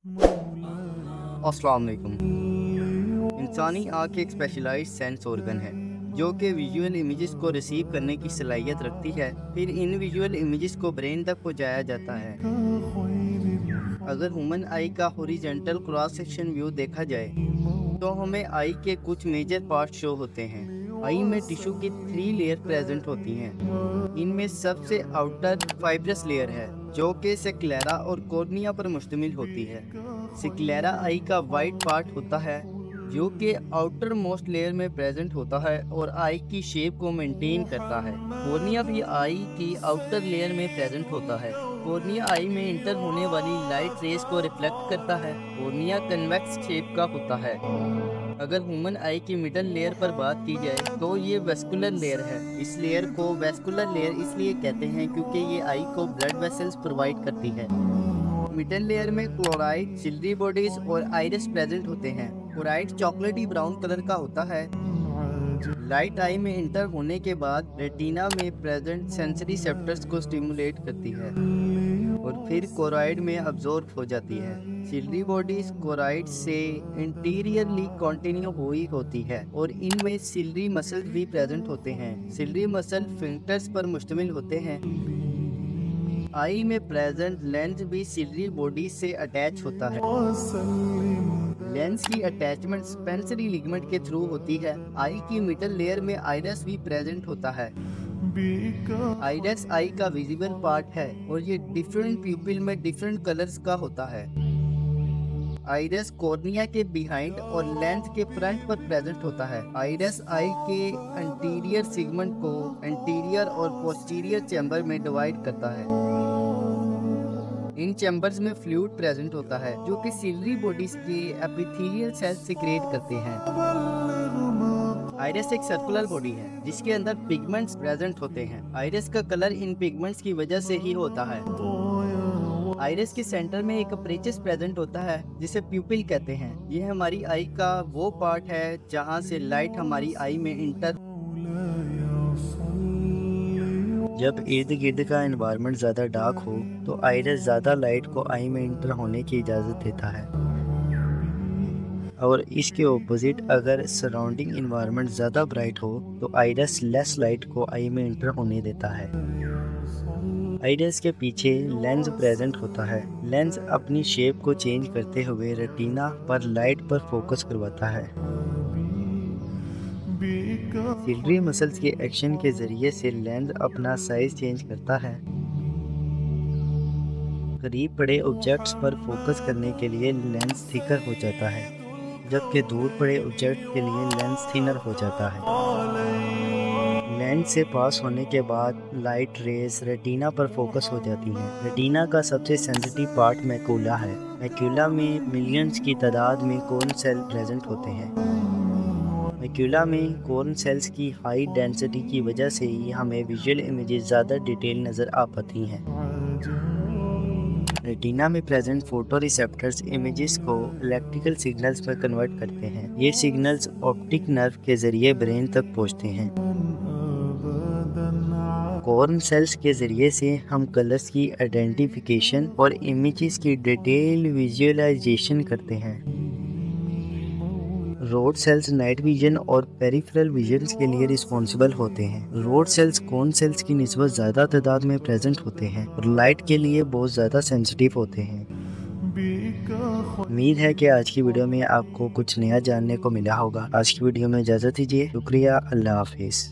अस्सलाम वालेकुम। इंसानी आँख एक स्पेशलाइज्ड सेंस ऑर्गन है जो कि विजुअल इमेजेस को रिसीव करने की सलाहियत रखती है। फिर इन विजुअल इमेजेस को ब्रेन तक पहुंचाया जाता है। अगर ह्यूमन आई का हॉरिजॉन्टल क्रॉस सेक्शन व्यू देखा जाए तो हमें आई के कुछ मेजर पार्ट शो होते हैं। आई में टिश्यू की 3 लेयर प्रेजेंट होती हैं। इनमें सबसे आउटर फाइब्रस लेयर है जो कि सेक्लेरा और कॉर्निया पर मुश्तमिल होती है। सेक्लेरा आई का वाइट पार्ट होता है जो कि आउटर मोस्ट लेयर में प्रेजेंट होता है और आई की शेप को मेंटेन करता है। कॉर्निया भी आई की आउटर लेयर में प्रेजेंट होता है। कॉर्निया आई में इंटर होने वाली लाइट रेस को रिफ्लेक्ट करता है। कॉर्निया कन्वेक्स शेप का होता है। अगर ह्यूमन आई की मिडल लेयर पर बात की जाए तो ये वेस्कुलर लेयर है। इस लेयर को वेस्कुलर लेयर इसलिए कहते हैं क्योंकि ये आई को ब्लड वेसल्स प्रोवाइड करती है। मिडल लेयर में क्लोराइड, सिल्वरी बॉडीज और आइरिस प्रेजेंट होते हैं। क्लोराइड चॉकलेटी ब्राउन कलर का होता है। लाइट आई में इंटर होने के बाद रेटिना में प्रेजेंट सेंसरी रिसेप्टर्स को स्टिमुलेट करती है और फिर क्लोराइड में अब्जॉर्ब हो जाती है। सिल्वरी बॉडीज क्लोराइड से इंटीरियरली कंटिन्यू हुई होती है और इनमें सिल्वरी मसल्स भी प्रेजेंट होते हैं। सिल्वरी मसल फिंगर्स पर मुश्तमिल होते हैं। आई में प्रेजेंट लेंस भी सिल्वरी बॉडी से अटैच होता है। लेंस की अटैचमेंट सेंसरी लिगामेंट के थ्रू होती है। आई की मिडल लेयर में आइरिस भी प्रेजेंट होता है। आइरिस आई का विजिबल पार्ट है और ये डिफरेंट प्यूपिल में डिफरेंट कलर्स का होता है। आइरिस कॉर्निया के बिहाइंड और लेंस के फ्रंट पर प्रेजेंट होता है। आइरिस आई के एंटीरियर सेगमेंट को एंटीरियर और पोस्टीरियर चैम्बर में डिवाइड करता है। इन चैम्बर्स में फ्लूइड प्रेजेंट होता है जो कि सिल्वरी बॉडीज के एपिथेलियल सेल्स सीक्रेट करते हैं। आइरिस एक सर्कुलर बॉडी है जिसके अंदर पिगमेंट्स प्रेजेंट होते हैं। आइरिस का कलर इन पिगमेंट्स की वजह से ही होता है। आइरिस के सेंटर में एक अपर्चर प्रेजेंट होता है जिसे प्यूपिल कहते हैं। यह हमारी आई का वो पार्ट है जहां से लाइट हमारी आई में इंटर। जब इर्द गिर्द का एनवायरनमेंट ज़्यादा डार्क हो तो आइरिस ज़्यादा लाइट को आई में इंटर होने की इजाज़त देता है और इसके ऑपोजिट अगर सराउंडिंग एनवायरनमेंट ज़्यादा ब्राइट हो तो आइरिस लेस लाइट को आई में इंटर होने देता है। आइरिस के पीछे लेंस प्रेजेंट होता है। लेंस अपनी शेप को चेंज करते हुए रेटिना पर लाइट पर फोकस करवाता है। सिल्वरी मसल्स के एक्शन के जरिए से लेंस अपना साइज चेंज करता है। करीब पड़े ऑब्जेक्ट्स पर फोकस करने के लिए लेंस थिकर हो जाता है जबकि दूर पड़े ऑब्जेक्ट के लिए लेंस थिनर हो जाता है। लेंस से पास होने के बाद लाइट रेस रेटिना पर फोकस हो जाती हैं। रेटिना का सबसे सेंसिटिव पार्ट मैक्यूला है। मैक्यूला में मिलियंस की तादाद में कॉर्न सेल प्रेजेंट होते हैं। मैक्यूला में कॉर्न सेल्स की हाई डेंसिटी की वजह से ही हमें विजुअल इमेजेस ज़्यादा डिटेल नज़र आ पाती हैं। रेटिना में प्रेजेंट फोटो रिसेप्टर्स इमेजेस को इलेक्ट्रिकल सिग्नल्स में कन्वर्ट करते हैं। ये सिग्नल्स ऑप्टिक नर्व के जरिए ब्रेन तक पहुंचते हैं। कॉर्न सेल्स के जरिए से हम कलर्स की आइडेंटिफिकेशन और इमेजेस की डिटेल विजुअलाइजेशन करते हैं। रोड सेल्स नाइट विजन और पेरिफेरल विजन के लिए रिस्पॉन्सिबल होते हैं। रोड सेल्स कॉर्न सेल्स की निस्बत ज़्यादा तादाद में प्रेजेंट होते हैं और लाइट के लिए बहुत ज़्यादा सेंसिटिव होते हैं। उम्मीद है कि आज की वीडियो में आपको कुछ नया जानने को मिला होगा। आज की वीडियो में इजाज़त दीजिए। शुक्रिया। अल्लाह हाफिज़।